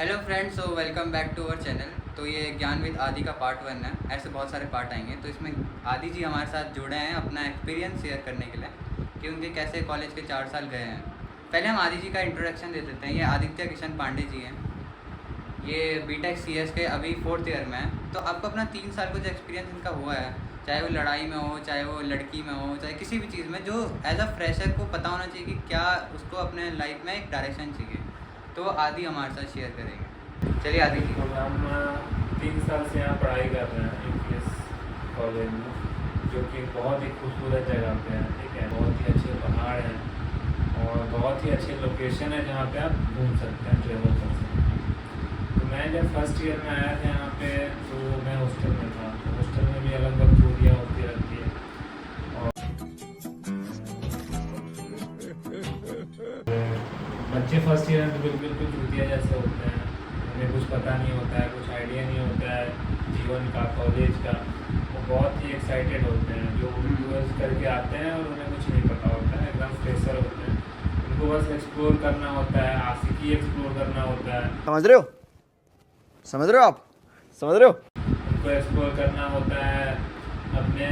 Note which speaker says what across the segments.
Speaker 1: Hello friends, so welcome back to our channel. तो ये ज्ञान विद आदि का पार्ट 1 है। ऐसे बहुत सारे पार्ट आएंगे, तो इसमें आदि जी हमारे साथ जुड़े हैं अपना एक्सपीरियंस शेयर करने के लिए कि उनके कैसे कॉलेज के 4 साल गए हैं। पहले हम आदि जी का इंट्रोडक्शन दे देते हैं। ये आदित्य किशन पांडे जी हैं। ये बीटेक CS के अभी 4th ईयर में है। तो आपको अपना 3 साल का जो एक्सपीरियंस इनका हुआ है, चाहे वो लड़ाई में हो, चाहे वो लड़की में हो, चाहे किसी भी चीज़ में, जो एज अ फ्रेशर को पता होना चाहिए कि क्या उसको अपने लाइफ में एक डायरेक्शन चाहिए, तो वो आदि हमारे साथ शेयर करेंगे। चलिए आदि जी।
Speaker 2: हम 3 साल से यहाँ पढ़ाई कर रहे हैं APS कॉलेज में, जो कि बहुत ही खूबसूरत जगह पे है। ठीक है, बहुत ही अच्छे पहाड़ हैं और बहुत ही अच्छे लोकेशन है जहाँ पे आप घूम सकते हैं, ट्रेवल कर सकते हैं। तो मैं जब फर्स्ट ईयर में आया था यहाँ पे, तो मैं हॉस्टल में था। तो हॉस्टल में भी अलग अलग चोरियाँ होती रहती है और बच्चे फर्स्ट ईयर में तो बिल्कुल चूतिया जैसे होते हैं। उन्हें कुछ पता नहीं होता है, कुछ आइडिया नहीं होता है जीवन का, कॉलेज का। वो बहुत ही एक्साइटेड होते हैं जो यूएस करके आते हैं और उन्हें कुछ नहीं पता होता है, एकदम फ्रेशर होते हैं। उनको बस एक्सप्लोर करना होता है, आशिकी एक्सप्लोर करना होता है।
Speaker 3: समझ रहे हो आप समझ रहे हो।
Speaker 2: उनको एक्सप्लोर करना होता है अपने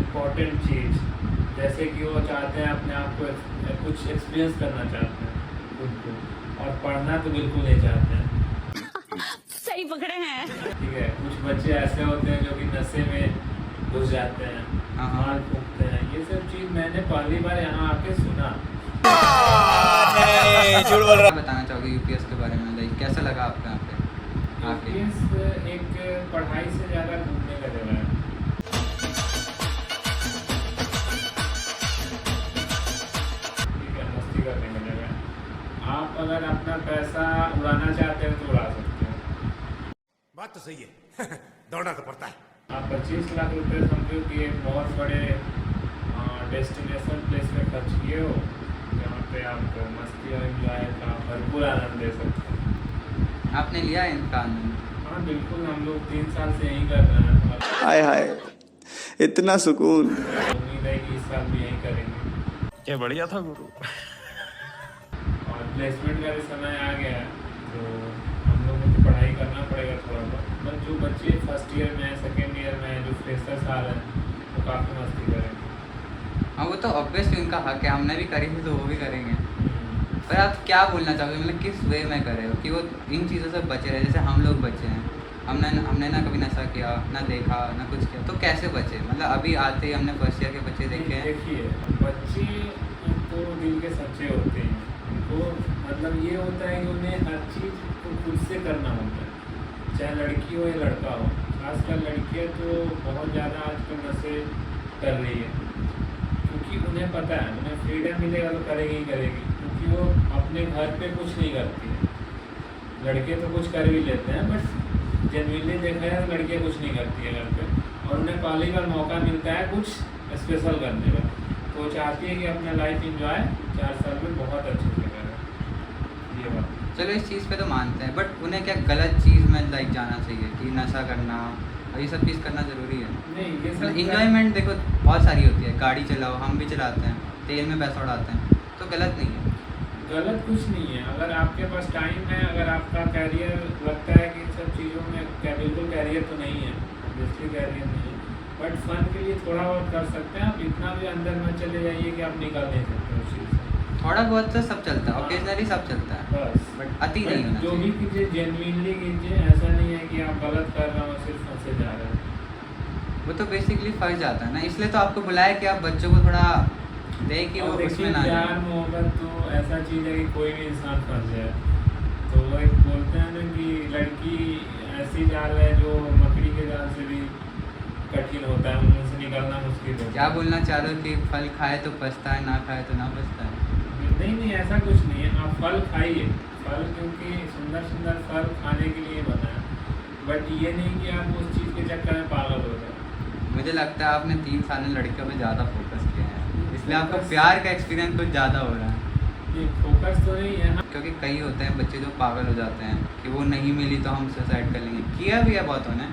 Speaker 2: इम्पोर्टेंट चीज़, जैसे कि वो चाहते हैं अपने आप को कुछ एक्सपीरियंस करना चाहते हैं खुद को, और पढ़ना तो बिल्कुल नहीं चाहते हैं।
Speaker 4: सही पकड़े हैं।
Speaker 2: ठीक है, कुछ बच्चे ऐसे होते हैं जो कि नशे में घुस जाते हैं, मार फूकते हैं। ये सब चीज़ मैंने पहली बार यहाँ आके सुना।
Speaker 3: झूठ बोल रहा।
Speaker 1: बताना चाहोगे यूपीएस के बारे में, लाइक कैसा लगा आपको यहाँ पे आके?
Speaker 2: यूपीएस एक पढ़ाई से ज़्यादा घूमने का जगह है। ठीक है, मस्ती करने का जगह है। आप अगर अपना पैसा उड़ाना चाहते हैं तो उड़ा सकते हैं।
Speaker 5: बात तो सही है। दौड़ना तो पड़ता है।
Speaker 2: आप 25 लाख रुपए समझो कि एक बहुत बड़े डेस्टिनेशन प्लेस में खर्च किए हो, जहाँ पे आप मस्ती और एंजॉय का भरपूर आनंद ले सकते हैं।
Speaker 1: आपने लिया है इनका आनंद?
Speaker 2: हाँ बिल्कुल, हम लोग 3 साल से यहीं कर रहे हैं।
Speaker 3: हाय हाय, इतना सुकून।
Speaker 2: उम्मीद है कि इस साल भी यहीं करेंगे।
Speaker 5: क्या बढ़िया था गुरु।
Speaker 2: और प्लेसमेंट का भी समय आ गया है, तो हम लोगों को पढ़ाई करना पड़ेगा थोड़ा बहुत। बस जो बच्चे फर्स्ट ईयर में, सेकेंड ईयर में, जो फ्रेशर साल है, वो काफ़ी मस्ती करेंगे।
Speaker 1: हाँ, वो तो ऑब्वियसली उनका हक है, हमने भी करी थी तो वो भी करेंगे। पर आप क्या बोलना चाहोगे, मतलब किस वे में करे हो कि वो इन चीज़ों से बचे रहे? जैसे हम लोग बचे हैं, हमने ना कभी नशा किया, ना देखा, ना कुछ किया, तो कैसे बचे? मतलब अभी आते ही हमने फर्स्ट ईयर के बच्चे देखे हैं।
Speaker 2: देखिए, बच्चे तो दिल के सच्चे होते हैं। उनको मतलब ये होता है कि उन्हें हर चीज़ को खुद से करना होता है, चाहे लड़की हो या लड़का हो। खासकर लड़कियाँ तो बहुत ज़्यादा आजकल नशे कर रही है, क्योंकि उन्हें पता है उन्हें फ्रीडम मिलेगा तो करेगी ही करेगी, क्योंकि वो अपने घर पे कुछ नहीं करती है। लड़के तो कुछ कर भी लेते हैं, बट जेन्युइनली देखा जाए तो लड़कियाँ कुछ नहीं करती है घर पे, और उन्हें पहली बार मौका मिलता है कुछ स्पेशल करने का, तो वो चाहती है कि अपना लाइफ इंजॉय 4 साल में बहुत अच्छे से करें। ये बात
Speaker 1: चलो इस चीज़ पे तो मानते हैं, बट उन्हें क्या गलत चीज़ में लाइक जाना चाहिए कि नशा करना और ये सब चीज़ करना ज़रूरी है?
Speaker 2: नहीं, ये सब
Speaker 1: इंजॉयमेंट देखो बहुत सारी होती है, गाड़ी चलाओ, हम भी चलाते हैं, तेल में पैसा उड़ाते हैं, तो गलत नहीं है।
Speaker 2: गलत कुछ नहीं है। अगर आपके पास टाइम है, अगर आपका कैरियर लगता है कि इन सब चीज़ों में बिल्कुल कैरियर तो नहीं है, ऑब्वियसली कैरियर नहीं है, बट फन के लिए थोड़ा बहुत कर सकते हैं। आप इतना भी अंदर मत चले जाइए कि आप निकल नहीं सकते उस चीज़ से।
Speaker 1: थोड़ा बहुत तो सब चलता है, ओकेजनली सब चलता है,
Speaker 2: बस,
Speaker 1: बट अति नहीं होना
Speaker 2: जो
Speaker 1: चाहिए।
Speaker 2: भी कीजिए जेन्युइनली कीजिए। ऐसा नहीं है कि आप गलत कर रहे हो सिर्फ फंसे जा रहे हैं।
Speaker 1: वो तो बेसिकली फंस जाता है ना, इसलिए तो आपको बुलाया कि आप बच्चों को थोड़ा दें कि वो
Speaker 2: और
Speaker 1: उसमें
Speaker 2: देखिए,
Speaker 1: ना
Speaker 2: प्यार
Speaker 1: जाए।
Speaker 2: मोहब्बत तो ऐसा चीज़ है कि कोई भी इंसान फंस जाए। तो वो एक बोलते हैं ना कि लड़की ऐसी जाल है जो मकड़ी के जाल से भी कठिन होता है, उनसे निकलना मुश्किल होता है।
Speaker 1: क्या बोलना चाह रहे हो कि फल खाए तो पछता है, ना खाए तो ना पछता है?
Speaker 2: नहीं, ऐसा कुछ नहीं है। आप फल खाइए, फल क्योंकि सुंदर सुंदर फल खाने के लिए बना है, बट ये नहीं कि आप उस चीज़ के चक्कर में पागल हो जाए।
Speaker 1: मुझे लगता है आपने 3 साल में लड़कियों पे ज़्यादा फोकस किया है, इसलिए आपको प्यार का एक्सपीरियंस कुछ ज़्यादा हो रहा है।
Speaker 2: ये फोकस तो नहीं है।
Speaker 1: क्योंकि कई होते हैं बच्चे जो पागल हो जाते हैं कि वो नहीं मिली तो हम सुसाइड कर लेंगे, किया भी है बहुतों ने।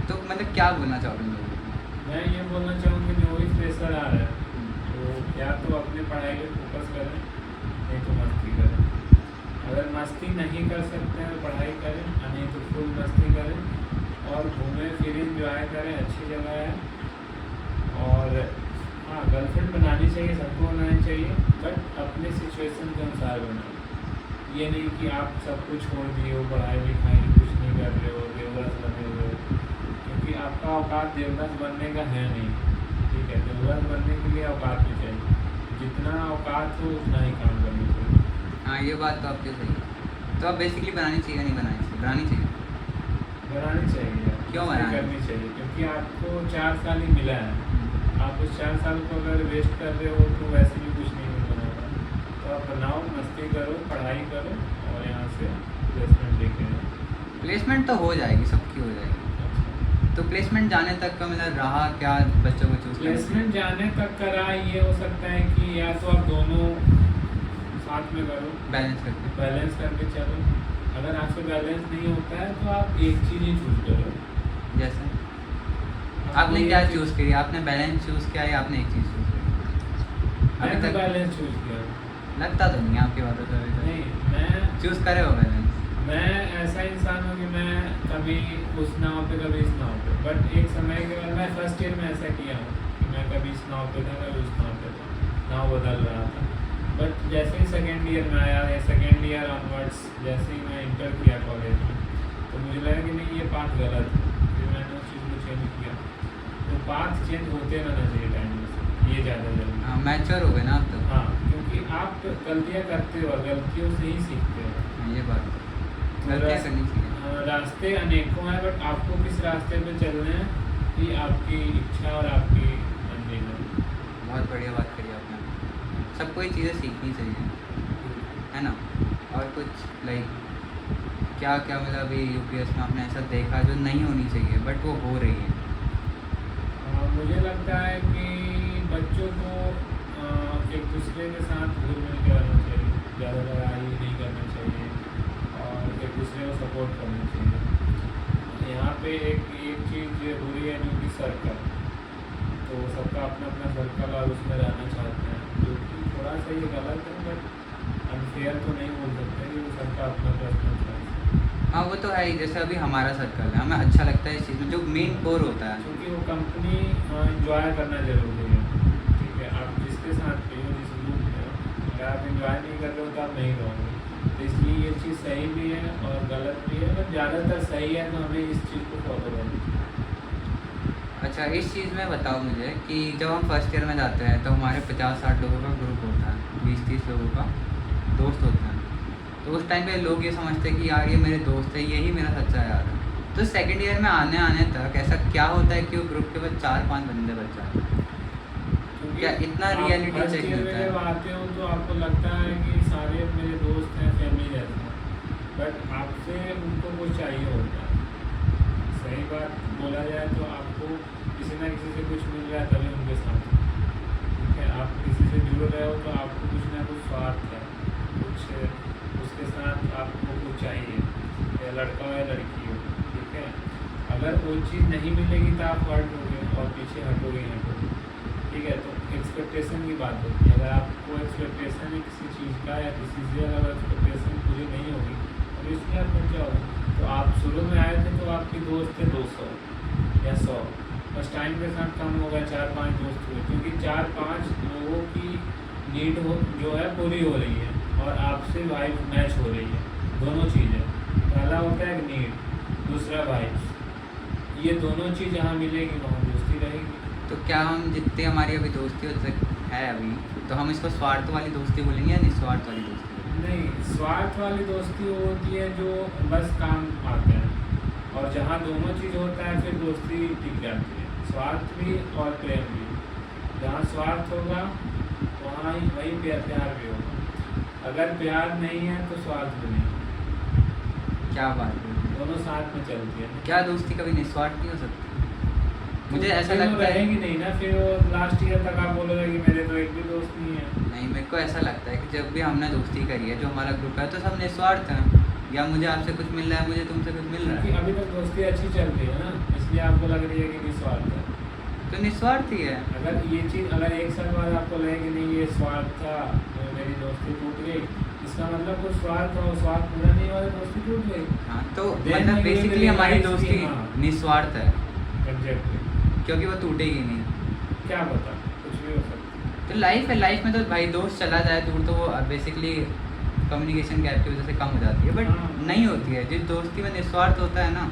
Speaker 1: तो मतलब क्या बोलना चाहोगे लोगों को?
Speaker 2: मैं ये बोलना चाहूँगी जो भी फ्रेशर आ रहा है, तो या तो अपने पढ़ाई पे फोकस करें, नहीं तो मस्ती करें। मस्ती नहीं कर सकते हैं तो पढ़ाई करें, नहीं तो फुल मस्ती करें और घूमें फिरें, इंजॉय करें, अच्छी जगह है। और हाँ, गर्लफ्रेंड बनानी चाहिए, सबको बनानी चाहिए, बट अपने सिचुएशन के अनुसार बनाए। ये नहीं कि आप सब कुछ छोड़ दिए हो, पढ़ाई लिखाई कुछ नहीं कर रहे हो, देवदास बने हुए हो, क्योंकि आपका औकात देवदास बनने का है नहीं। ठीक है, देवदास बनने के लिए औकात भी चाहिए, जितना औकात हो उतना ही काम करना चाहिए।
Speaker 1: हाँ, ये बात तो आपकी सही है। तो अब बेसिकली बनानी चाहिए नहीं बनानी चाहिए? बनानी चाहिए।
Speaker 2: बनानी चाहिए।
Speaker 1: क्यों
Speaker 2: मस्ती
Speaker 1: बनानी?
Speaker 2: करनी चाहिए, क्योंकि आपको 4 साल ही मिला है। आप उस 4 साल को अगर वेस्ट कर रहे हो तो वैसे भी कुछ नहीं मिलने वाला। तो आप बनाओ, मस्ती करो, पढ़ाई करो और यहाँ से प्लेसमेंट लेके जाओ।
Speaker 1: प्लेसमेंट तो हो जाएगी, सबकी हो जाएगी। तो प्लेसमेंट जाने तक का मतलब रहा क्या बच्चों को चूज?
Speaker 2: प्लेसमेंट जाने तक का राह ये हो सकता है कि या तो आप दोनों साथ में करो, बैलेंस करके चलो। अगर आपसे बैलेंस नहीं होता है तो आप एक चीज़ ही चूज करो।
Speaker 1: जैसे आपने क्या चूज करी? आपने बैलेंस चूज किया या आपने एक चीज चूज करी? अभी
Speaker 2: मैंने
Speaker 1: तक
Speaker 2: बैलेंस चूज किया।
Speaker 1: लगता तो नहीं आपकी बातों से।
Speaker 2: नहीं, मैं
Speaker 1: चूज करे हो बैलेंस?
Speaker 2: मैं ऐसा इंसान हूँ कि मैं कभी उस नाव पे कभी इस नाव पे, बट एक समय के बाद मैं फर्स्ट ईयर में ऐसा किया हूँ कि मैं कभी इस नाव पे था, कभी उस नाव पे था, नाव बदल रहा था। बट जैसे ही सेकेंड ईयर में आया या सेकेंड ईयर ऑनवर्ड्स, जैसे ही मैं इंटर किया कॉलेज में, तो मुझे लगा कि नहीं, ये पाथ गलत है। फिर मैंने उस चीज़ को चेंज किया। तो पाथ चेंज होते रहना चाहिए टाइम से, ये ज़्यादा जरूरी है।
Speaker 1: हाँ, मैच्योर हो गए ना आप तो।
Speaker 2: हाँ, क्योंकि आप गलतियाँ करते हो, गलतियों से ही सीखते हो।
Speaker 1: ये बात तो गलतियाँ करनी चाहिए।
Speaker 2: रास्ते अनेकों हैं, बट आपको किस रास्ते पे चलना है ये आपकी इच्छा और आपकी मर्जी है।
Speaker 1: बहुत बढ़िया बात करी आपने। सबको ये चीज़ें सीखनी चाहिए, है ना? और कुछ लाइक क्या क्या मतलब अभी यूपीएस में आपने ऐसा देखा जो नहीं होनी चाहिए बट वो हो रही है?
Speaker 2: मुझे लगता है कि बच्चों को एक दूसरे के साथ घुल मिल के रहना चाहिए, ज़्यादा लड़ाई नहीं करना चाहिए और एक दूसरे को सपोर्ट करना चाहिए। यहाँ पे एक चीज़ जरूरी है जो कि सर्कल, तो सबका अपना अपना सर्कल और उसमें रहना चाहते हैं, जो कि थोड़ा सा ये गलत है, बट अनफेयर तो नहीं बोल सकते कि वो सबका अपना पर्सनल चॉइस है।
Speaker 1: हाँ, वो तो है ही। जैसे अभी हमारा सर्कल है, हमें अच्छा लगता है इस चीज़ में, जो मेन कोर होता है।
Speaker 2: क्योंकि वो कंपनी इंजॉय करना जरूरी है। ठीक है, आप जिसके साथ भी हो, जिस ग्रुप में हो, अगर आप इंजॉय नहीं कर रहे हो तो आप नहीं रहोगे। तो इसलिए ये चीज़ सही भी है और गलत भी है, बट ज़्यादातर सही है, तो हमें इस चीज़ को फॉलो करना चाहिए।
Speaker 1: अच्छा, इस चीज़ में बताओ मुझे कि जब हम फर्स्ट ईयर में जाते हैं तो हमारे 50-60 लोगों का ग्रुप होता है, 20-30 लोगों का दोस्त होता है। तो उस टाइम पे लोग ये समझते हैं कि यार ये मेरे दोस्त है, यही मेरा सच्चा यार है। तो सेकंड ईयर में आने तक ऐसा क्या होता है कि वो ग्रुप के बस 4-5 बंदे बच जाते हैं? क्या इतना
Speaker 2: आप
Speaker 1: रियलिटी
Speaker 2: फर्स्ट
Speaker 1: चेक
Speaker 2: ईयर
Speaker 1: मिलता
Speaker 2: में
Speaker 1: है?
Speaker 2: जब आते हो तो आपको लगता है कि सारे मेरे दोस्त हैं, फैमिली जैसे हैं, बट आपसे उनको कुछ चाहिए होता है। सही बात बोला जाए तो आपको किसी ना किसी से कुछ मिल रहा है तभी उनके साथ। ठीक है, आप किसी से जुड़ रहे हो तो आपको कुछ ना कुछ स्वार्थ है, कुछ उसके साथ आपको कुछ चाहिए, या लड़का हो या लड़की हो। ठीक है, अगर वो चीज़ नहीं मिलेगी तो आप हर्ट होगे और पीछे हटोगे। ठीक है, तो एक्सपेक्टेशन की बात होती है। अगर आपको एक्सपेक्टेशन है किसी चीज़ का या किसी से, अगर एक्सपेक्टेशन पूरी नहीं होगी तो इसलिए आप बन जाओगे। तो आप शुरू में आए थे तो आपके दोस्त थे 200 या 100, बस टाइम के साथ कम हो गया, 4-5 दोस्त हुए, क्योंकि 4-5 लोगों की नीड जो है पूरी हो रही है और आपसे वाइब मैच हो रही है। दोनों चीज़ें, पहला होता है नीड, दूसरा वाइब। ये दोनों चीज़ जहाँ मिलेगी वहाँ दोस्ती रहेगी।
Speaker 1: तो क्या हम जितने हमारी अभी दोस्ती है अभी, तो हम इसको स्वार्थ वाली दोस्ती बोलेंगे या निस्वार्थ वाली दोस्ती बोलेंगे?
Speaker 2: नहीं, स्वार्थ वाली दोस्ती वो होती है जो बस काम आते हैं, और जहाँ दोनों चीज़ होता है फिर दोस्ती टिक जाती है, स्वार्थ भी और प्रेम भी। जहाँ स्वार्थ होगा वहाँ ही वही प्यार भी होगा। अगर प्यार नहीं है तो स्वार्थ भी नहीं,
Speaker 1: क्या बात है,
Speaker 2: दोनों साथ में चलती है।
Speaker 1: क्या दोस्ती कभी निस्वार्थ नहीं हो सकती? मुझे ऐसा
Speaker 2: फिर वो
Speaker 1: लगता है
Speaker 2: रहेगी नहीं ना, फिर वो लास्ट ईयर तक आप बोलोगे कि मेरे तो एक भी दोस्त नहीं है।
Speaker 1: नहीं, मेरे को ऐसा लगता है कि जब भी हमने दोस्ती करी है, जो हमारा ग्रुप है, तो सब निस्वार्थ हैं। या मुझे आपसे कुछ मिल रहा है, मुझे तुमसे कुछ मिल रहा
Speaker 2: क्योंकि
Speaker 1: है,
Speaker 2: अभी तक दोस्ती अच्छी चल रही है ना, इसलिए आपको लग रही है कि निस्वार्थ है।
Speaker 1: तो निस्वार्थ ही है।
Speaker 2: अगर ये चीज़ अगर 1 साल बाद आपको लगे कि नहीं ये स्वार्थ था, तो मेरी दोस्ती टूट गई, इस इसका मतलब कोई स्वार्थ हो, स्वार्थ पूरा नहीं हुआ तो दोस्ती टूट गई।
Speaker 1: हाँ तो
Speaker 2: देखने
Speaker 1: मतलब
Speaker 2: के लिए
Speaker 1: बेसिकली हमारी
Speaker 2: realize
Speaker 1: दोस्ती
Speaker 2: की, हाँ।
Speaker 1: निस्वार्थ है,
Speaker 2: एग्जैक्टली,
Speaker 1: क्योंकि वो टूटेगी नहीं।
Speaker 2: क्या पता कुछ भी हो सकता है।
Speaker 1: तो लाइफ है, लाइफ में तो भाई दोस्त चला जाए दूर तो वो बेसिकली कम्युनिकेशन गैप की वजह से कम हो जाती है, बट
Speaker 2: हाँ।
Speaker 1: नहीं होती है। जिस दोस्ती में निस्वार्थ होता है ना,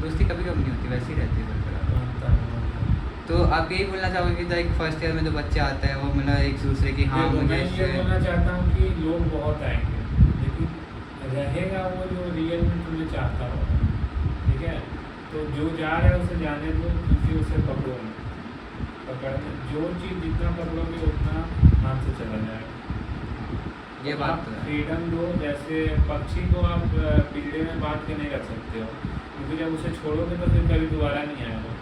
Speaker 1: दोस्ती कभी कम नहीं होती, वैसी रहती है बरकरार।
Speaker 2: मानता हूँ।
Speaker 1: तो आप यही बोलना चाहोगे कि लाइक फर्स्ट ईयर में जो बच्चे आते हैं वो मतलब एक दूसरे की हाँ
Speaker 2: देखो,
Speaker 1: मुझे
Speaker 2: मैं ये
Speaker 1: इससे
Speaker 2: बोलना चाहता हूँ कि लोग बहुत आएंगे, लेकिन रहेगा वो जो रियल में तुम्हें चाहता हो, ठीक है। तो जो जा रहा है उसे जाने दो, क्योंकि उसे पकड़ो मत। पकड़ने जो चीज़ जितना पकड़ोगे उतना हाथ से चला जाएगा।
Speaker 1: ये
Speaker 2: तो
Speaker 1: बात
Speaker 2: आप
Speaker 1: तो है।
Speaker 2: फ्रीडम दो। जैसे पक्षी को आप पिंजरे में बांध के नहीं रख सकते हो, क्योंकि जब उसे छोड़ोगे तो फिर कभी दोबारा नहीं आएगा।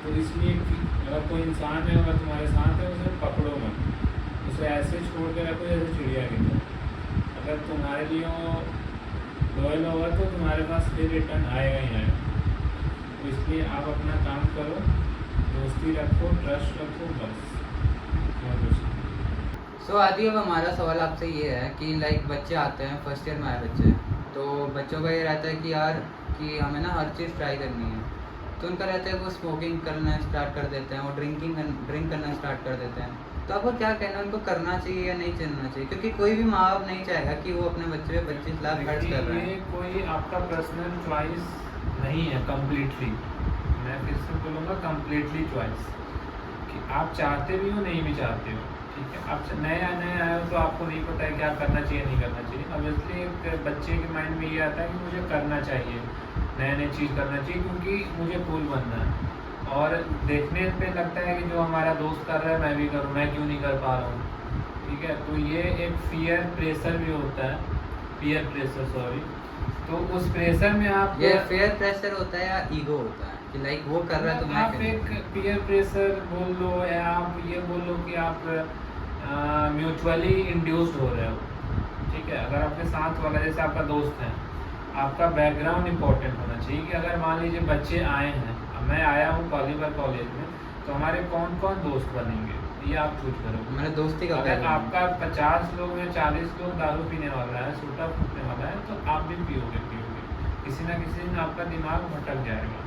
Speaker 2: तो इसलिए कि अगर कोई इंसान है, अगर तुम्हारे साथ है, उसे पकड़ो मत, उसे ऐसे छोड़ के रखो जैसे चिड़िया की तरह। अगर तुम्हारे लिए वो लॉयल होगा तो तुम्हारे पास फिर रिटर्न आएगा ही आएगा। तो इसलिए आप अपना काम करो, दोस्ती रखो, ट्रस्ट रखो, बस और कुछ नहीं।
Speaker 1: सो आदि अब हमारा सवाल आपसे ये है कि लाइक बच्चे आते हैं, फर्स्ट ईयर में आए बच्चे, तो बच्चों का ये रहता है कि यार कि हमें ना हर चीज़ ट्राई करनी है। तो उनका रहता है वो स्मोकिंग करना स्टार्ट कर देते हैं, वो ड्रिंक करना स्टार्ट कर देते हैं। तो आपको क्या कहना है, उनको करना चाहिए या नहीं करना चाहिए? क्योंकि कोई भी माँ बाप नहीं चाहेगा कि वो अपने बच्चे पे 25 लाख खर्च कर रहे
Speaker 2: ये
Speaker 1: हैं।
Speaker 2: कोई आपका पर्सनल चॉइस नहीं है कम्प्लीटली। मैं फिर से बोलूँगा कम्प्लीटली चॉइस, कि आप चाहते भी हो नहीं भी चाहते हो, ठीक है। आप नए आए हो तो आपको नहीं पता है क्या करना चाहिए नहीं करना चाहिए। ऑब्वियसली एक बच्चे के माइंड में ये आता है कि मुझे करना चाहिए, नए चीज़ करना चाहिए, क्योंकि मुझे कूल बनना है। और देखने पे लगता है कि जो हमारा दोस्त कर रहा है मैं भी करूँ, मैं क्यों नहीं कर पा रहा हूँ, ठीक है। तो ये एक फियर प्रेशर भी होता है, पीयर प्रेशर, सॉरी। तो उस प्रेशर में आप
Speaker 1: ये फेयर प्रेशर होता है या ईगो होता है कि लाइक वो कर रहा है तो मैं
Speaker 2: आप
Speaker 1: क्यों नहीं
Speaker 2: एक
Speaker 1: करूं?
Speaker 2: पीयर प्रेशर बोल लो, या आप ये बोल लो कि आप म्यूचुअली इंड्यूस्ड हो रहे हो, ठीक है। अगर आपके साथ वाला जैसे आपका दोस्त है, आपका बैकग्राउंड इंपॉर्टेंट होना चाहिए। कि अगर मान लीजिए बच्चे आए हैं, अब मैं आया हूँ कॉलीबर कॉलेज में, तो हमारे कौन कौन दोस्त बनेंगे ये आप चूज करो।
Speaker 1: मेरा दोस्ती का
Speaker 2: अगर
Speaker 1: background।
Speaker 2: आपका 50 लोग या 40 लोग दारू पीने वाला है, सूटा फूटने वाला है, तो आप भी पियोगे। किसी ना किसी दिन आपका दिमाग भटक जाएगा,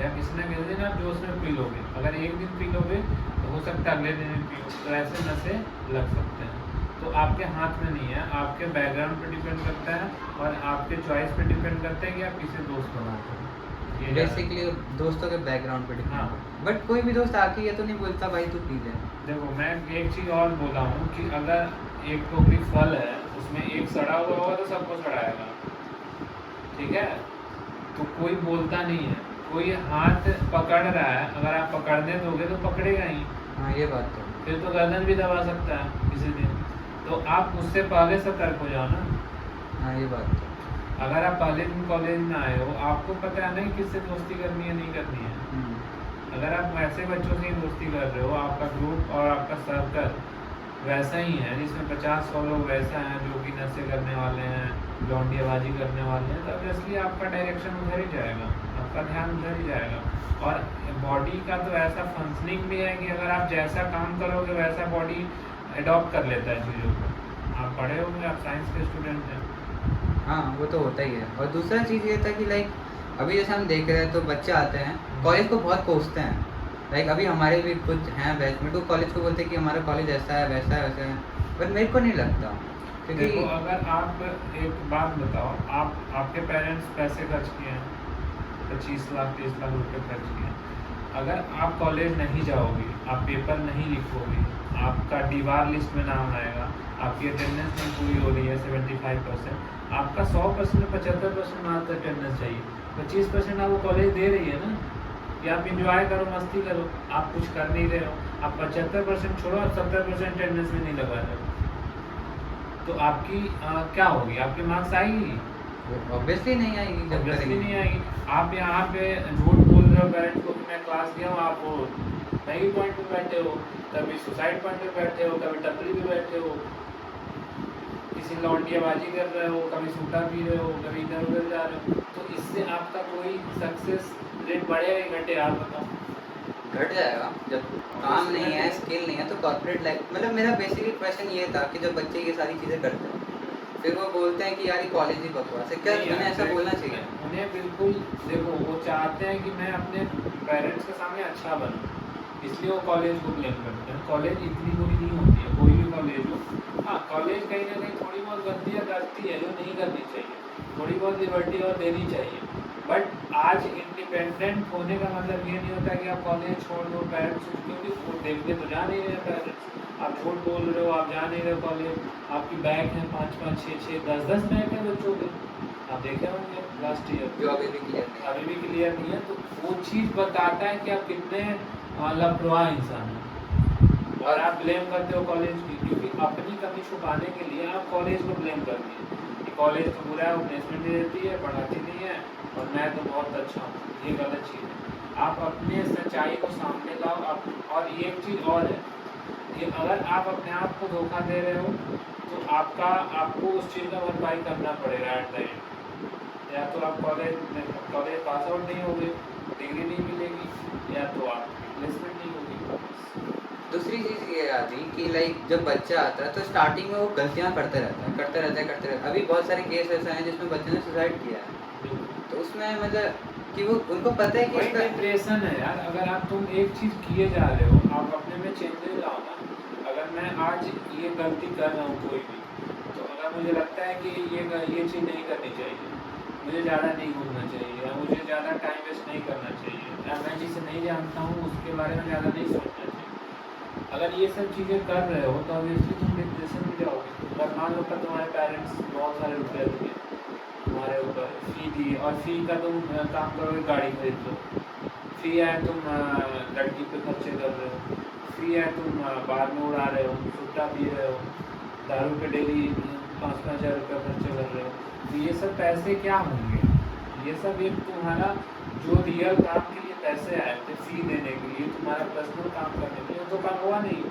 Speaker 2: या किसी ना किसी दिन आप जोश में पी लोगे। अगर एक दिन पी लोगे तो हो सकता है अगले दिन भी पियो, तो ऐसे नशे लग सकते हैं। तो आपके हाथ में नहीं है, आपके बैकग्राउंड पे डिपेंड करता है और आपके चॉइस पे डिपेंड करता है कि आप किसे दोस्त बनाते हो। ये
Speaker 1: बेसिकली दोस्तों के बैकग्राउंड पे डिपेंड।
Speaker 2: हाँ।
Speaker 1: बट कोई भी दोस्त आके ये तो नहीं बोलता भाई तू पी ले।
Speaker 2: देखो, मैं एक चीज़ और बोला हूँ कि अगर एक टोकरी फल है, उसमें एक सड़ा हुआ होगा तो सबको सड़ाएगा, ठीक है। तो कोई बोलता नहीं है, कोई हाथ पकड़ रहा है, अगर आप पकड़ने दोगे तो पकड़ेगा ही,
Speaker 1: हाँ ये बात तो।
Speaker 2: फिर तो गर्दन भी दबा सकता है किसी दिन। तो आप उससे पहले सतर्क हो जाओ ना।
Speaker 1: हाँ ये बात तो।
Speaker 2: अगर आप पहले दिन कॉलेज में आए हो, आपको पता है नहीं किससे दोस्ती करनी है नहीं करनी है।
Speaker 1: हम्म।
Speaker 2: अगर आप वैसे बच्चों से ही दोस्ती कर रहे हो, आपका ग्रुप और आपका सर्कल वैसा ही है, जिसमें 50-100 लोग वैसा हैं जो कि नशे करने वाले हैं, लौंडियाबाजी करने वाले हैं, तो ऑब्वियसली आपका डायरेक्शन उधर ही जाएगा, आपका ध्यान उधर ही जाएगा। और बॉडी का तो ऐसा फंक्शनिंग भी है कि अगर आप जैसा काम करोगे वैसा बॉडी अडॉप्ट कर लेता है चीज़ों को। आप पढ़े होंगे, आप साइंस के स्टूडेंट हैं।
Speaker 1: हाँ वो तो होता ही है। और दूसरा चीज़ ये था कि लाइक अभी जैसे हम देख रहे हैं तो बच्चे आते हैं कॉलेज को बहुत कोसते हैं। लाइक अभी हमारे भी कुछ हैं बैचमेट, वो कॉलेज को बोलते हैं कि हमारा कॉलेज ऐसा है वैसा है वैसा है, पर मेरे को नहीं लगता। क्योंकि
Speaker 2: देखो, अगर आप एक बात बताओ, आपके पेरेंट्स पैसे खर्च किए हैं, 25 लाख 30 लाख रुपए खर्च किए हैं। अगर आप कॉलेज नहीं जाओगे, आप पेपर नहीं लिखोगे, आपका दीवार लिस्ट में नाम आएगा, आपकी अटेंडेंस नहीं पूरी हो रही है 75%, आपका 100% में 75% मार्क्स अटेंडेंस चाहिए, 25% आपको कॉलेज दे रही है ना कि आप इंजॉय करो, मस्ती करो, आप कुछ कर नहीं रहे हो। आप 75% छोड़ो, आप 70% अटेंडेंस में नहीं लगा रहे हो, तो आपकी क्या होगी, आपके मार्क्स आएगी?
Speaker 1: ऑब्वियसली नहीं आएगी जब
Speaker 2: ऑब्वियसली
Speaker 1: करेंगे।
Speaker 2: नहीं आएगी। आप यहाँ पे झूठ बोल रहे हो पेरेंट्स को कि मैं क्लास गया हूँ, आप वो मैगी पॉइंट पे बैठे हो, कभी सुसाइड पॉइंट पे बैठे हो, कभी टपरी पे बैठे हो, किसी लौंडियाबाजी कर रहे हो, कभी सूटा पी रहे हो, कभी इधर उधर जा रहे हो। तो इससे आपका कोई सक्सेस रेट बढ़ेगा या घटेगा, आप बताओ।
Speaker 1: घट जाएगा जब काम नहीं है, स्किल नहीं है, तो कॉर्पोरेट लाइफ मतलब मेरा बेसिकली क्वेश्चन ये था कि जब बच्चे ये सारी चीज़ें करते हैं फिर वो बोलते हैं कि यार ये कॉलेज ही बकवास है। क्या
Speaker 2: नहीं
Speaker 1: उन्हें
Speaker 2: यार,
Speaker 1: ऐसा बोलना चाहिए?
Speaker 2: उन्हें बिल्कुल, देखो वो चाहते हैं कि मैं अपने पेरेंट्स के सामने अच्छा बनूं, इसलिए वो कॉलेज को ब्लेम करते हैं। कॉलेज इतनी बुरी नहीं होती है, कोई भी कॉलेज हो। हाँ, कॉलेज कहीं ना कहीं थोड़ी बहुत गलतियाँ करती है जो नहीं करनी चाहिए, थोड़ी बहुत लिबर्टी और देनी चाहिए। बट आज इंडिपेंडेंट होने का मतलब ये नहीं होता कि आप कॉलेज छोड़ दो पेरेंट्स, क्योंकि वो देखते तो जा नहीं रहे पेरेंट्स। आप झूठ बोल रहे हो, आप जा नहीं रहे हो कॉलेज, आपकी बैग है 5-5, 6-6, 10-10 बैग है बच्चों के, आप देखे होंगे लास्ट ईयर,
Speaker 1: जो अभी भी क्लियर नहीं है।
Speaker 2: अभी भी क्लियर नहीं है। तो वो चीज़ बताता है कि आप कितने लापरवाह इंसान हैं, और आप ब्लेम करते हो कॉलेज की, क्योंकि अपनी कमी छुपाने के लिए आप कॉलेज को ब्लेम करते हैं कि कॉलेज तो बुरा है, वो प्लेसमेंट दे देती है, पढ़ाती नहीं है, और मैं तो बहुत अच्छा हूँ। ये गलत चीज़ है। आप अपने सच्चाई को सामने लाओ। और एक चीज़ और है कि अगर आप अपने आप को धोखा दे रहे हो तो आपको उस चीज़ का भरपाई करना पड़ेगा एट द एंड। या तो आप कॉलेज पास आउट नहीं होगे, डिग्री नहीं मिलेगी, या तो आप प्लेसमेंट नहीं होगी।
Speaker 1: दूसरी चीज़ ये आती कि लाइक जब बच्चा आता है तो स्टार्टिंग में वो गलतियाँ करते रहता है। अभी बहुत सारे केस ऐसे हैं जिसमें बच्चे ने सुसाइड किया है। तो उसमें मतलब कि वो उनको पता है कि
Speaker 2: वही
Speaker 1: इसका
Speaker 2: डिप्रेशन है यार। अगर तुम एक चीज़ किए जा रहे हो, आप अपने में चेंजेस लाओ ना। अगर मैं आज ये गलती कर रहा हूँ कोई भी, तो अगर मुझे लगता है कि ये चीज़ नहीं करनी चाहिए, मुझे ज़्यादा नहीं घूमना चाहिए, या मुझे ज़्यादा टाइम वेस्ट नहीं करना चाहिए, या मैं जिसे नहीं जानता हूँ उसके बारे में ज़्यादा नहीं सोचना चाहिए, अगर ये सब चीज़ें कर रहे हो तो ऑब्वियसली तुम डिप्रेशन में जाओगे। अगर मान लो कि तुम्हारे पेरेंट्स बहुत सारे रुपये दिए तुम्हारे ऊपर, फ़ी दी, और फ़ी का तुम काम करोगे गाड़ी खरीद लो, फ़ी है तुम लड़की पे खर्चे कर रहे हो, फ़ी है तुम बाहर में उड़ा रहे हो, सुट्टा पी रहे हो, दारू पे डेली 5-5 हज़ार रुपये खर्चे कर रहे हो। तो ये सब पैसे क्या होंगे? ये सब एक तुम्हारा जो रियल काम के लिए पैसे आए थे, फ़ी देने के लिए, तुम्हारा पर्सनल काम करने के लिए, तो काम हुआ नहीं।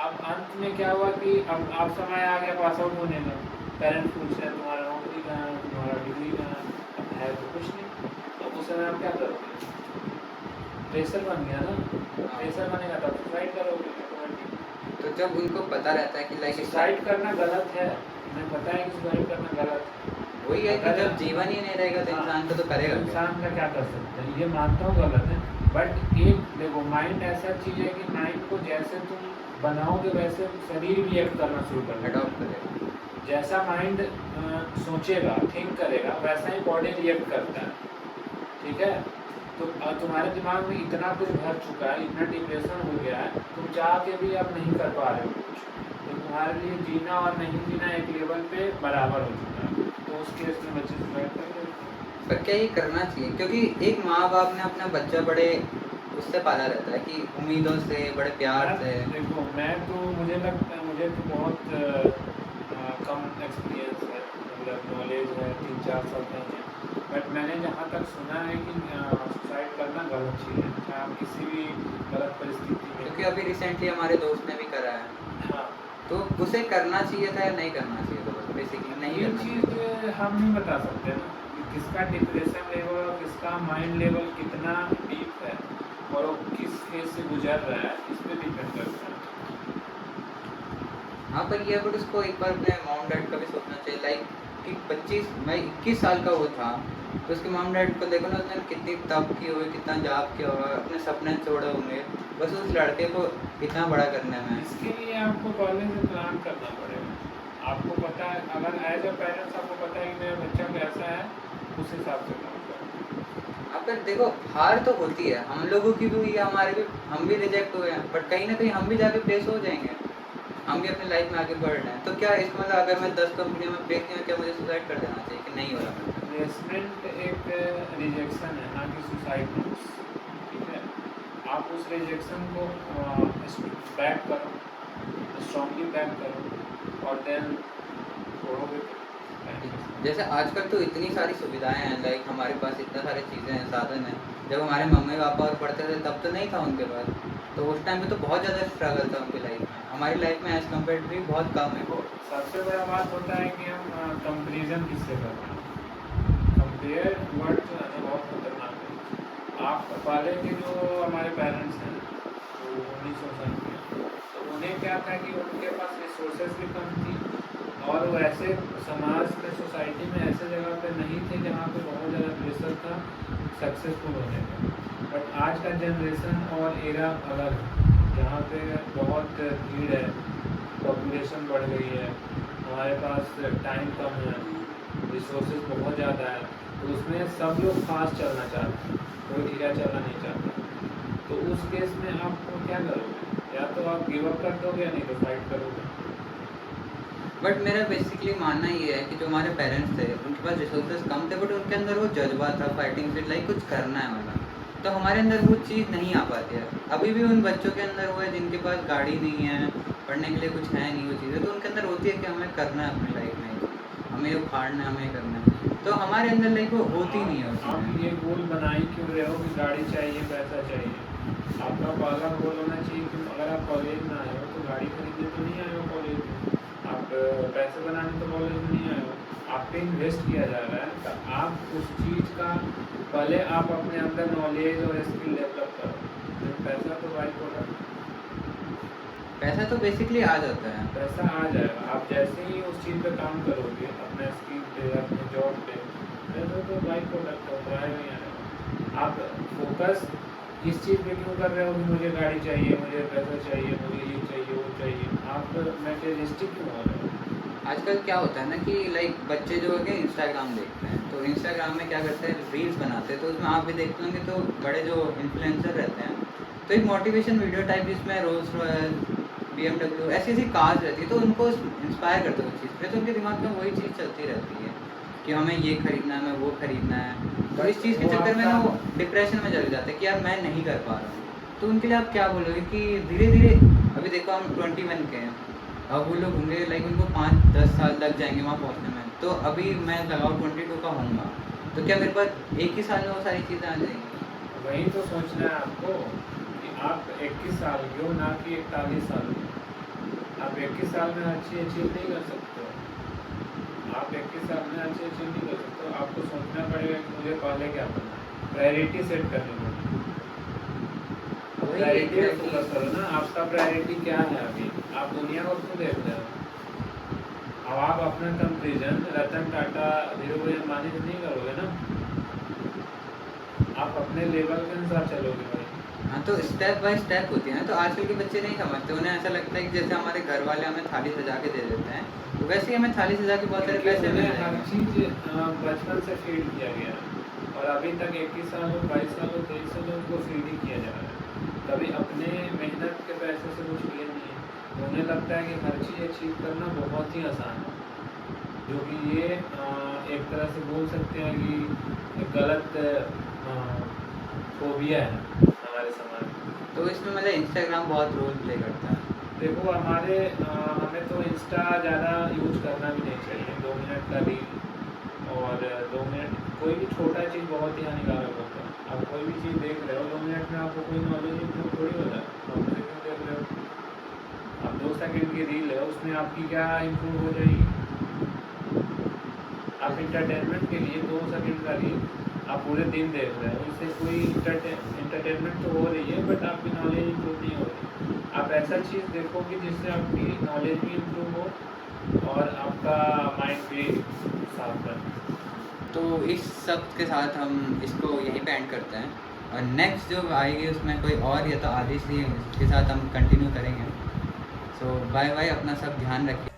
Speaker 2: अब अंत में क्या हुआ कि अब समय आ गया पास आउट होने का, पेरेंट्स पूछ रहे हैं तुम्हारा नौकरी कहाँ है, तुम्हारा डिग्री कहाँ है? अब है तो कुछ नहीं। अब उस समय आप क्या करोगे? प्रेशर बन गया ना। प्रेशर बनेगा तब सुसाइड करोगे ऑटोमेटिक।
Speaker 1: तो जब उनको पता रहता है कि लाइक
Speaker 2: सुसाइड करना गलत है, उन्हें पता है कि सुसाइड करना गलत है।
Speaker 1: वही है कि जब जीवन ही नहीं रहेगा तो इंसान को तो करेगा क्या?
Speaker 2: इंसान का क्या कर सकते हैं, ये मानता हूँ गलत है। बट एक देखो, माइंड ऐसा चीज़ है कि माइंड को जैसे तुम बनाओगे वैसे शरीर रिएक्ट करना शुरू कर देगा।
Speaker 1: अडॉप्ट करेगा।
Speaker 2: जैसा माइंड सोचेगा, थिंक करेगा, वैसा ही बॉडी रिएक्ट करता है। ठीक है? तो तुम्हारे दिमाग में इतना कुछ भर चुका है, इतना डिप्रेशन हो गया है, तुम चाह के भी अब नहीं कर पा रहे हो कुछ। तो तुम्हारे लिए जीना और नहीं जीना एक लेवल पे बराबर हो चुका है। तो उस केस में बच्चे सुसाइड कर देते हैं।
Speaker 1: पर क्या ये करना चाहिए? क्योंकि एक माँ बाप ने अपना बच्चा बड़े उससे पाला रहता है कि उम्मीदों से, बड़े प्यार से।
Speaker 2: देखो, मुझे लगता है, मुझे तो बहुत कम एक्सपीरियंस है, मतलब नॉलेज है, 3-4 साल नहीं है। बट मैंने जहाँ तक सुना है कि सुसाइड करना गलत चीज़ है, चाहे आप किसी भी गलत परिस्थिति में।
Speaker 1: क्योंकि अभी रिसेंटली हमारे दोस्त ने भी करा है।
Speaker 2: हाँ,
Speaker 1: तो उसे करना चाहिए था या नहीं करना चाहिए था? बस बेसिकली नहीं
Speaker 2: ये
Speaker 1: करना चाहिए।
Speaker 2: चीज़ हम नहीं बता सकते ना कि किसका डिप्रेशन लेवल और किसका माइंड लेवल कितना डीप है, और वो किस फेज से गुजर रहा है, इस पर डिपेंड करता है।
Speaker 1: हाँ, पर ये बट उसको एक बार अपने मॉम डैड का भी सोचना चाहिए। लाइक कि 21 साल का वो था, तो उसके मॉम डैड को देखो ना, उसने कितनी तप की होगी, कितना जाप किया होगा, अपने सपने छोड़े होंगे बस उस लड़के को इतना बड़ा करने में।
Speaker 2: इसके लिए आपको पहले से प्लान करना पड़ेगा। आपको पता है, अगर एज अ पेरेंट्स आपको पता है कि मेरा बच्चा कैसा है, उस हिसाब से काम करें।
Speaker 1: अब फिर देखो, हार तो होती है, हम लोगों की भी हुई है, हमारे भी, हम भी रिजेक्ट हुए हैं, बट कहीं ना कहीं हम भी जाके प्लेस हो जाएंगे, हम भी अपनी लाइफ में आगे बढ़ रहे हैं। तो क्या इसका मतलब अगर मैं 10 कंपनियों में प्लेस किया, क्या मुझे सुसाइड कर देना चाहिए कि नहीं हो रहा?
Speaker 2: प्लेसमेंट एक रिजेक्शन है, ना कि सुसाइड नोट्स। ठीक है? आप उस रिजेक्शन को बैक करो, स्ट्रॉन्गली बैक करो, और देन छोड़ोगे।
Speaker 1: जैसे आजकल तो इतनी सारी सुविधाएं हैं, लाइक हमारे पास इतना सारी चीज़ें हैं, साधन हैं। जब हमारे मम्मी पापा और पढ़ते थे तब तो नहीं था उनके पास, तो उस टाइम पे तो बहुत ज़्यादा स्ट्रगल था उनकी लाइफ में। हमारी लाइफ में एज़ कम्पेयर टू बहुत कम है।
Speaker 2: देखो, सबसे बड़ा बात होता है कि हम कंपेरिजन किससे कर रहे हैं। कंपेयर वर्ड जो है ना, बहुत खतरनाक है। आप पहले के जो हमारे पेरेंट्स हैं, तो 1900 के, तो उन्हें क्या था कि उनके पास रिसोर्सेज भी कम थी, और वो ऐसे समाज में, सोसाइटी में ऐसे जगह पे नहीं थे जहाँ पे बहुत ज़्यादा प्रेशर था सक्सेसफुल होने का। बट आज का जनरेशन और एरा अलग है, जहाँ पे बहुत भीड़ है, पॉपुलेशन बढ़ गई है, हमारे पास टाइम कम है, रिसोर्सेज बहुत ज़्यादा है, तो उसमें सब लोग फास्ट चलना चाहते हैं, कोई धीरा चलना नहीं चाहता। तो उस केस में आप क्या करोगे? या तो आप गिव अप कर दोगे या नहीं तो फाइट करोगे।
Speaker 1: बट मेरा बेसिकली मानना ये है कि जो हमारे पेरेंट्स थे उनके पास रिसोर्सेज कम थे, बट उनके अंदर वो जज्बा था फाइटिंग फिट, लाइक कुछ करना है वाला। तो हमारे अंदर वो चीज़ नहीं आ पाती है। अभी भी उन बच्चों के अंदर वो है जिनके पास गाड़ी नहीं है, पढ़ने के लिए कुछ है नहीं वो चीज़ें, तो उनके अंदर होती है कि हमें करना है अपनी लाइफ में, हमें उखाड़ना है, हमें करना है। तो हमारे अंदर लाइक वो होती नहीं है उस
Speaker 2: आप
Speaker 1: चीज़ में।
Speaker 2: ये गोल बनाई क्यों रहे हो कि गाड़ी चाहिए, पैसा चाहिए? आपका पहला गोल होना चाहिए कि अगर आप कॉलेज में आए हो तो गाड़ी खरीदने तो नहीं आए हो कॉलेज में, आप पैसे बनाने तो कॉलेज में नहीं आए हो, आप पे इन्वेस्ट किया जा रहा है। तो आप उस चीज़ का पहले आप अपने अंदर नॉलेज और स्किल डेवलप करो, फिर पैसा तो बाई प्रोडक्ट,
Speaker 1: पैसा तो बेसिकली आ जाता है।
Speaker 2: पैसा आ जाएगा। आप जैसे ही उस चीज़ पे काम करोगे, अपने स्किल पे, अपने जॉब पे, पैसा तो बाई प्रोडक्ट होता है नहीं आएगा। आप फोकस इस चीज़ पे क्यों कर रहे हो कि मुझे गाड़ी चाहिए, मुझे पैसा चाहिए, मुझे ये चाहिए, वो चाहिए? आप मटेरियलिस्टिक क्यों हो रहे हो?
Speaker 1: आजकल क्या होता है ना कि लाइक बच्चे जो है इंस्टाग्राम देखते हैं, तो इंस्टाग्राम में क्या करते हैं, रील्स बनाते हैं। तो उसमें आप भी देखते होंगे, तो बड़े जो इन्फ्लुएंसर रहते हैं, तो एक मोटिवेशन वीडियो टाइप जिसमें रोल्स रॉयल, BMW ऐसी ऐसी कार्स रहती है, तो उनको इंस्पायर करते हैं उस चीज़ पे, तो उनके दिमाग में वही चीज़ चलती रहती है कि हमें ये खरीदना है, हमें वो खरीदना है। तो इस चीज़ के
Speaker 2: वो
Speaker 1: चक्कर में ना वो डिप्रेशन में चले जाते हैं कि यार मैं नहीं कर पा रहा हूँ। तो उनके लिए आप क्या बोलोगे कि धीरे धीरे, अभी देखो हम 21 के हैं, अब वो लोग होंगे लाइक उनको 5-10 साल लग जाएंगे वहाँ पहुँचने में। तो अभी मैं लगाओ 22 का होऊंगा, तो क्या मेरे पास एक ही साल में वो सारी चीज़ें आ जाएंगी?
Speaker 2: वही तो सोचना है आपको कि आप 21 साल के हो, ना कि 41 साल के। आप 21 साल में अच्छी अचीव नहीं कर सकते हो। आप 21 साल में अच्छी अचीव नहीं कर सकते हो। आपको सोचना पड़ेगा कि मुझे पहले क्या करना है, प्रायोरिटी सेट करनी पड़ेगी।
Speaker 1: वही
Speaker 2: प्रायोरिटी पे
Speaker 1: exactly।
Speaker 2: फोकस करो ना, आपका प्रायोरिटी क्या है अभी? आप दुनिया को क्यों देख रहे हो? अब आप अपना कंपेरिजन रतन टाटा, धीरूभाई अंबानी से नहीं करोगे ना, आप अपने लेवल के अनुसार चलोगे भाई।
Speaker 1: हाँ, तो स्टेप बाय स्टेप होती है ना। तो आजकल के बच्चे नहीं समझते, उन्हें ऐसा लगता है कि जैसे हमारे घर वाले हमें थाली सजा के दे देते हैं, तो वैसे ही हमें थाली सजा के बहुत सारे पैसे मिल
Speaker 2: हर
Speaker 1: जाएंगे।
Speaker 2: चीज़ बचपन से फीड किया गया है, और अभी तक 21 साल हो, 22 साल हो, 23 साल हो, उनको फीड ही किया जा रहा है। कभी अपने मेहनत के पैसे से कुछ किया नहीं है। उन्हें लगता है कि हर चीज़ अचीव करना बहुत ही आसान है, जो कि ये एक तरह से बोल सकते हैं कि एक गलत फोबिया है हमारे समाज में।
Speaker 1: तो इसमें मतलब इंस्टाग्राम बहुत रोल प्ले करता है।
Speaker 2: देखो हमें तो इंस्टा ज़्यादा यूज करना भी नहीं चाहिए। 2 मिनट का रील और 2 मिनट, कोई भी छोटा चीज़ बहुत ही हानिकारक होता है। आप कोई भी चीज़ देख रहे हो, 2 मिनट में आपको कोई नॉलेज इम्प्रूव थोड़ी हो जाए, आप उसे क्यों देख रहे हो? आप 2 सेकंड की रील है, उसमें आपकी क्या इम्प्रूव हो जाएगी? आप इंटरटेनमेंट के लिए 2 सेकंड का रील आप पूरे दिन देख रहे हो, उससे कोई इंटरटेनमेंट तो हो रही है, बट आपकी नॉलेज इम्प्रूव नहीं हो रही। आप ऐसा चीज़ देखोगे जिससे आपकी नॉलेज भी इम्प्रूव हो और आपका माइंड भी साफ रहे।
Speaker 1: तो इस सब के साथ हम इसको यहीं पे एंड करते हैं, और नेक्स्ट जो आएगी उसमें कोई और या तो आदेश के साथ हम कंटिन्यू करेंगे। सो बाय बाय, अपना सब ध्यान रखिए।